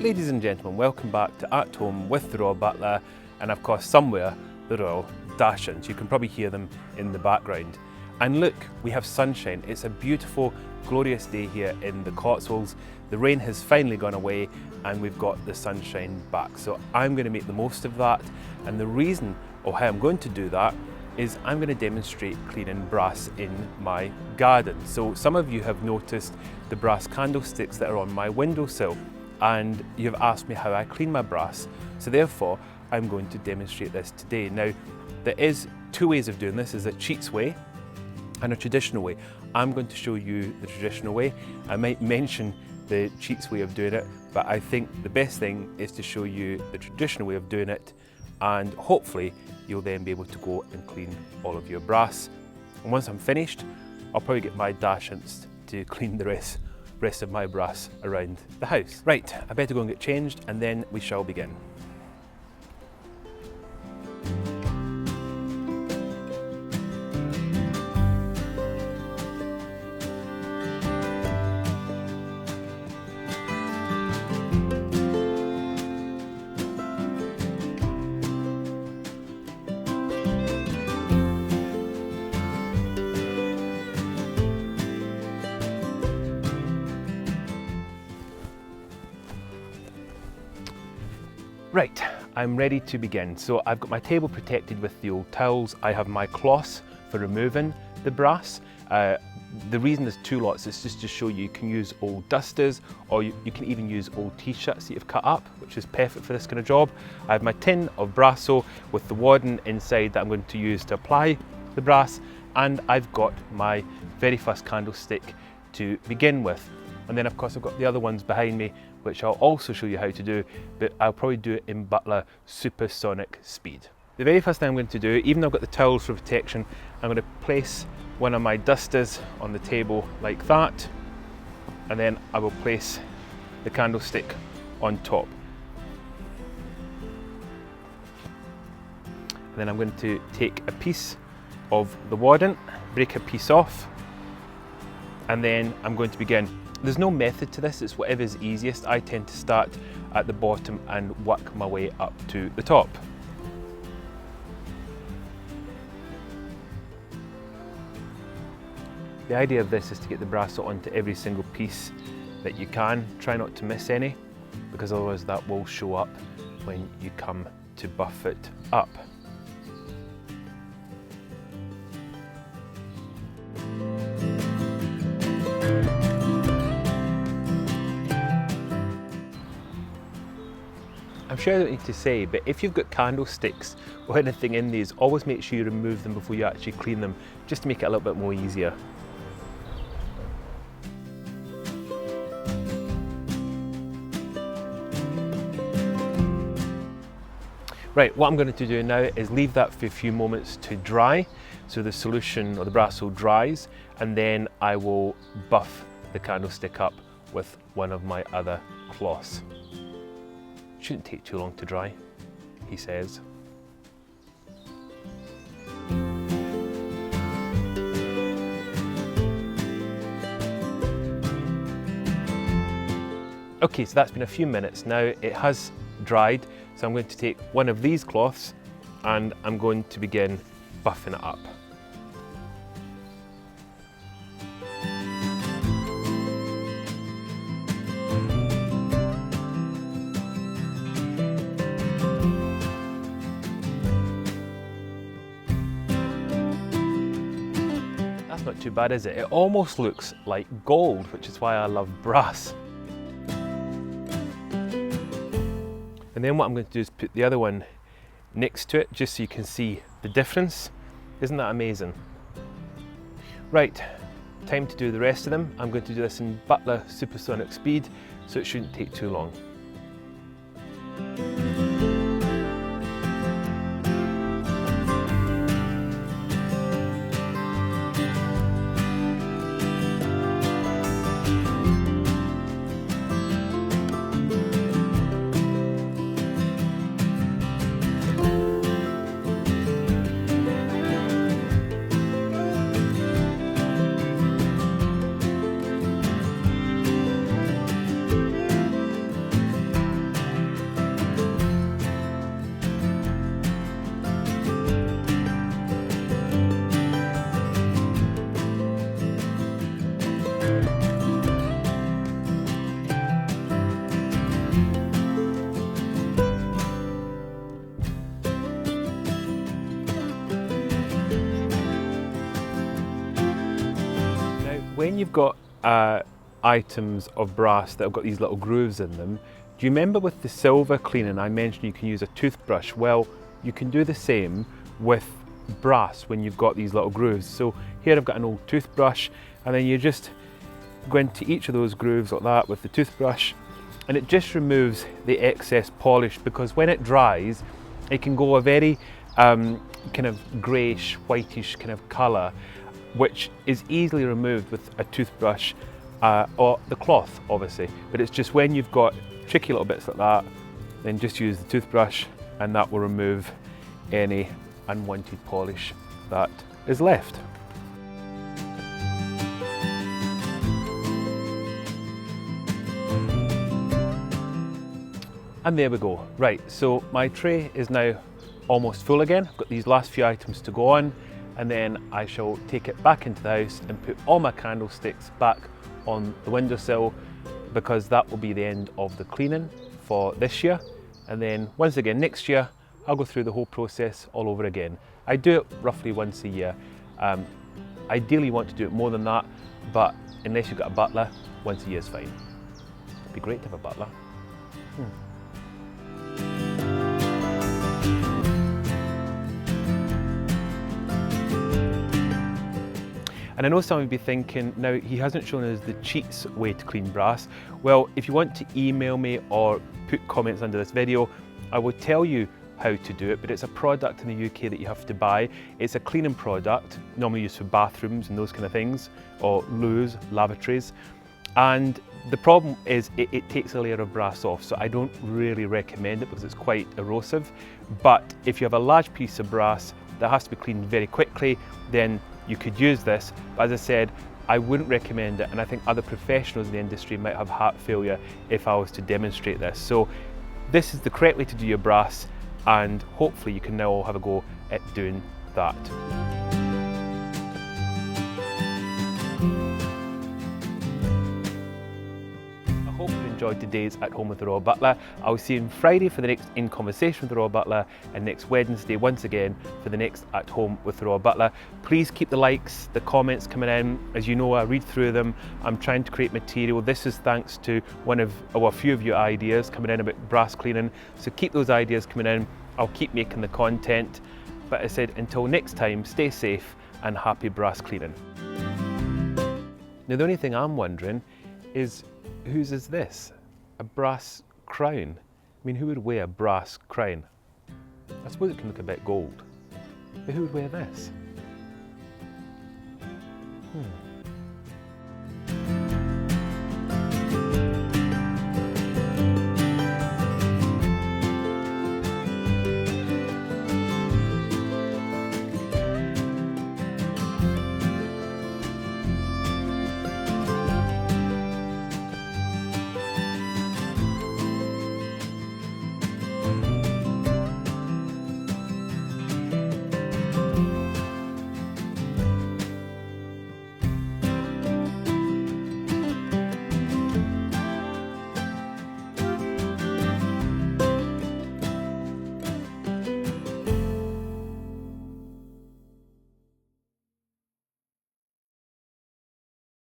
Ladies and gentlemen, welcome back to At Home with the Royal Butler, and of course somewhere the Royal Dachshunds. You can probably hear them in the background. And look, we have sunshine. It's a beautiful, glorious day here in the Cotswolds. The rain has finally gone away and we've got the sunshine back. So I'm going to make the most of that. And the reason of how I'm going to do that is I'm going to demonstrate cleaning brass in my garden. So some of you have noticed the brass candlesticks that are on my windowsill, and you've asked me how I clean my brass. So therefore, I'm going to demonstrate this today. Now, there is two ways of doing this. There's a cheats way and a traditional way. I'm going to show you the traditional way. I might mention the cheats way of doing it, but I think the best thing is to show you the traditional way of doing it, and hopefully you'll then be able to go and clean all of your brass. And once I'm finished, I'll probably get my Dachshunds to clean the rest of my brass around the house. Right, I better go and get changed and then we shall begin. Right, I'm ready to begin. So I've got my table protected with the old towels. I have my cloths for removing the brass. The reason there's two lots is just to show you can use old dusters, or you can even use old t-shirts that you've cut up, which is perfect for this kind of job. I have my tin of brasso with the wadding inside that I'm going to use to apply the brass, and I've got my very first candlestick to begin with. And then of course I've got the other ones behind me, which I'll also show you how to do, but I'll probably do it in Butler supersonic speed. The very first thing I'm going to do, even though I've got the towels for protection, I'm going to place one of my dusters on the table like that, and then I will place the candlestick on top. And then I'm going to take a piece of the wadding, break a piece off, and then I'm going to begin. There's no method to this, it's whatever's easiest. I tend to start at the bottom and work my way up to the top. The idea of this is to get the brasso onto every single piece that you can. Try not to miss any, because otherwise that will show up when you come to buff it up. I'm sure I don't need to say, but if you've got candlesticks or anything in these, always make sure you remove them before you actually clean them, just to make it a little bit more easier. Right, what I'm going to do now is leave that for a few moments to dry, so the solution or the brasso dries, and then I will buff the candlestick up with one of my other cloths. Shouldn't take too long to dry, he says. Okay, so that's been a few minutes now. It has dried, so I'm going to take one of these cloths and I'm going to begin buffing it up. Not too bad, is it? It almost looks like gold, which is why I love brass. And then what I'm going to do is put the other one next to it, just so you can see the difference. Isn't that amazing? Right, time to do the rest of them. I'm going to do this in Butler supersonic speed, so it shouldn't take too long. When you've got items of brass that have got these little grooves in them, do you remember with the silver cleaning I mentioned you can use a toothbrush? Well, you can do the same with brass when you've got these little grooves. So here I've got an old toothbrush, and then you just go into each of those grooves like that with the toothbrush, and it just removes the excess polish, because when it dries it can go a very kind of greyish, whitish kind of colour, which is easily removed with a toothbrush or the cloth obviously. But it's just when you've got tricky little bits like that, then just use the toothbrush and that will remove any unwanted polish that is left. And there we go. Right, so my tray is now almost full again. I've got these last few items to go on, and then I shall take it back into the house and put all my candlesticks back on the windowsill, because that will be the end of the cleaning for this year. And then once again next year I'll go through the whole process all over again. I do it roughly once a year. Ideally you want to do it more than that, but unless you've got a butler, once a year is fine. It'd be great to have a butler. And I know some of you be thinking, now he hasn't shown us the cheats way to clean brass. Well, if you want to email me or put comments under this video, I will tell you how to do it, but it's a product in the UK that you have to buy. It's a cleaning product, normally used for bathrooms and those kind of things, or loos, lavatories. And the problem is it takes a layer of brass off, so I don't really recommend it because it's quite erosive. But if you have a large piece of brass that has to be cleaned very quickly, then you could use this. But as I said, I wouldn't recommend it, and I think other professionals in the industry might have heart failure if I was to demonstrate this. So this is the correct way to do your brass, and hopefully you can now all have a go at doing that. I hope you enjoyed today's At Home with the Royal Butler. I'll see you on Friday for the next In Conversation with the Royal Butler, and next Wednesday once again for the next At Home with the Royal Butler. Please keep the likes, the comments coming in. As you know, I read through them. I'm trying to create material. This is thanks to a few of your ideas coming in about brass cleaning. So keep those ideas coming in. I'll keep making the content. But as I said, until next time, stay safe and happy brass cleaning. Now the only thing I'm wondering is, whose is this? A brass crown? I mean, who would wear a brass crown? I suppose it can look a bit gold, but who would wear this?